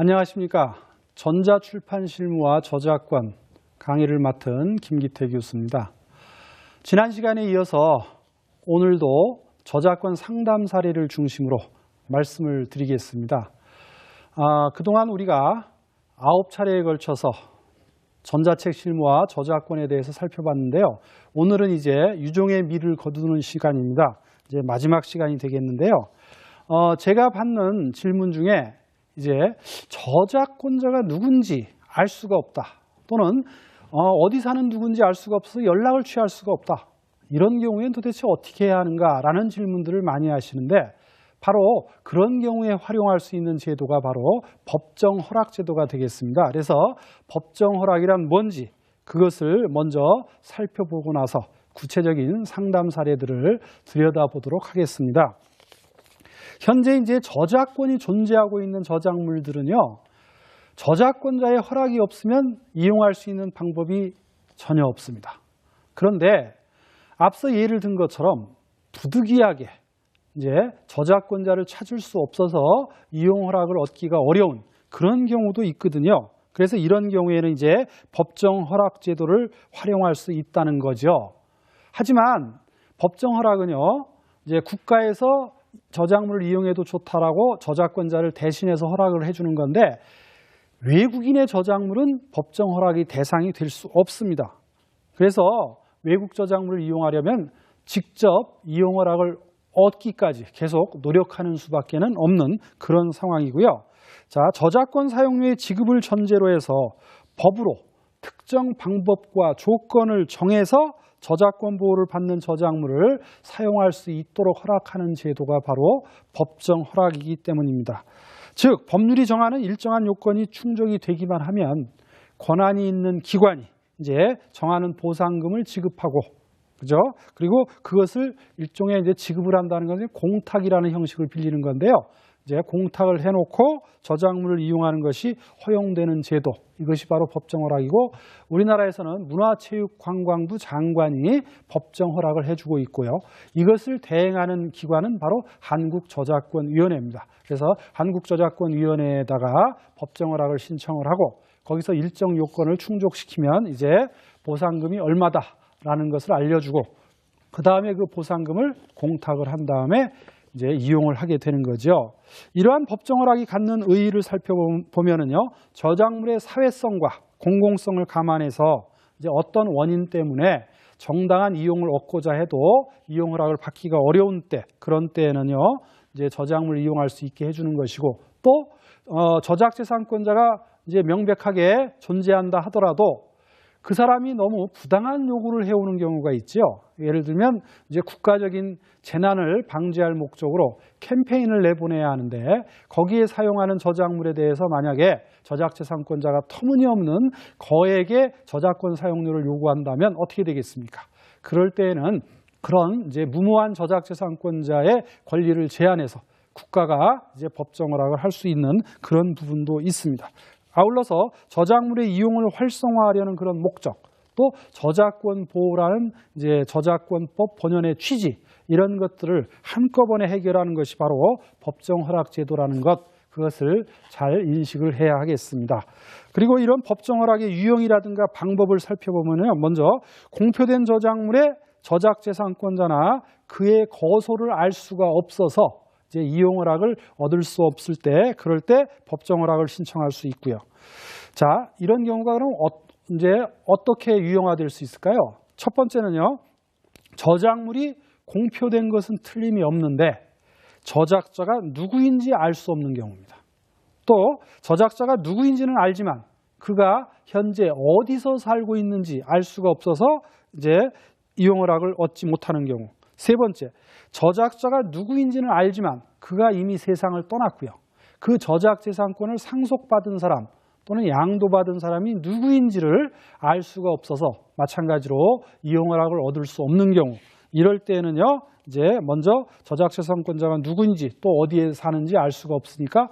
안녕하십니까. 전자출판실무와 저작권 강의를 맡은 김기태 교수입니다. 지난 시간에 이어서 오늘도 저작권 상담 사례를 중심으로 말씀을 드리겠습니다. 그동안 우리가 9차례에 걸쳐서 전자책 실무와 저작권에 대해서 살펴봤는데요. 오늘은 이제 유종의 미를 거두는 시간입니다. 이제 마지막 시간이 되겠는데요. 제가 받는 질문 중에 이제 저작권자가 누군지 알 수가 없다. 또는 어디 사는 누군지 알 수가 없어서 연락을 취할 수가 없다. 이런 경우에는 도대체 어떻게 해야 하는가라는 질문들을 많이 하시는데 바로 그런 경우에 활용할 수 있는 제도가 바로 법정 허락 제도가 되겠습니다. 그래서 법정 허락이란 뭔지 그것을 먼저 살펴보고 나서 구체적인 상담 사례들을 들여다보도록 하겠습니다. 현재 이제 저작권이 존재하고 있는 저작물들은요, 저작권자의 허락이 없으면 이용할 수 있는 방법이 전혀 없습니다. 그런데 앞서 예를 든 것처럼 부득이하게 이제 저작권자를 찾을 수 없어서 이용 허락을 얻기가 어려운 그런 경우도 있거든요. 그래서 이런 경우에는 이제 법정 허락 제도를 활용할 수 있다는 거죠. 하지만 법정 허락은요, 이제 국가에서 저작물을 이용해도 좋다라고 저작권자를 대신해서 허락을 해주는 건데 외국인의 저작물은 법정 허락이 대상이 될 수 없습니다. 그래서 외국 저작물을 이용하려면 직접 이용 허락을 얻기까지 계속 노력하는 수밖에 없는 그런 상황이고요. 자, 저작권 사용료의 지급을 전제로 해서 법으로 특정 방법과 조건을 정해서 저작권 보호를 받는 저작물을 사용할 수 있도록 허락하는 제도가 바로 법정 허락이기 때문입니다. 즉, 법률이 정하는 일정한 요건이 충족이 되기만 하면 권한이 있는 기관이 이제 정하는 보상금을 지급하고, 그죠? 그리고 그것을 일종의 이제 지급을 한다는 것은 공탁이라는 형식을 빌리는 건데요. 이제 공탁을 해놓고 저작물을 이용하는 것이 허용되는 제도, 이것이 바로 법정 허락이고 우리나라에서는 문화체육관광부 장관이 법정 허락을 해주고 있고요. 이것을 대행하는 기관은 바로 한국저작권위원회입니다. 그래서 한국저작권위원회에다가 법정 허락을 신청을 하고 거기서 일정 요건을 충족시키면 이제 보상금이 얼마다라는 것을 알려주고 그 다음에 그 보상금을 공탁을 한 다음에 이제 이용을 하게 되는 거죠. 이러한 법정 허락이 갖는 의의를 살펴보면은요, 저작물의 사회성과 공공성을 감안해서 이제 어떤 원인 때문에 정당한 이용을 얻고자 해도 이용 허락을 받기가 어려운 때, 그런 때에는요, 이제 저작물을 이용할 수 있게 해주는 것이고 또 저작재산권자가 이제 명백하게 존재한다 하더라도 그 사람이 너무 부당한 요구를 해오는 경우가 있죠. 예를 들면 이제 국가적인 재난을 방지할 목적으로 캠페인을 내보내야 하는데 거기에 사용하는 저작물에 대해서 만약에 저작재산권자가 터무니없는 거액의 저작권 사용료를 요구한다면 어떻게 되겠습니까? 그럴 때에는 그런 이제 무모한 저작재산권자의 권리를 제한해서 국가가 이제 법정 허락을 할 수 있는 그런 부분도 있습니다. 아울러서 저작물의 이용을 활성화하려는 그런 목적, 또 저작권 보호라는 이제 저작권법 본연의 취지, 이런 것들을 한꺼번에 해결하는 것이 바로 법정 허락 제도라는 것, 그것을 잘 인식을 해야 하겠습니다. 그리고 이런 법정 허락의 유형이라든가 방법을 살펴보면요, 먼저 공표된 저작물의 저작재산권자나 그의 거소를 알 수가 없어서 이제 이용 허락을 얻을 수 없을 때, 그럴 때 법정 허락을 신청할 수 있고요. 자, 이런 경우가 그럼 이제 어떻게 유형화될 수 있을까요? 첫 번째는요, 저작물이 공표된 것은 틀림이 없는데 저작자가 누구인지 알 수 없는 경우입니다. 또 저작자가 누구인지는 알지만 그가 현재 어디서 살고 있는지 알 수가 없어서 이제 이용 허락을 얻지 못하는 경우. 세 번째, 저작자가 누구인지는 알지만 그가 이미 세상을 떠났고요. 그 저작재산권을 상속받은 사람 또는 양도받은 사람이 누구인지를 알 수가 없어서 마찬가지로 이용 허락을 얻을 수 없는 경우. 이럴 때는요, 이제 먼저 저작재산권자가 누구인지 또 어디에 사는지 알 수가 없으니까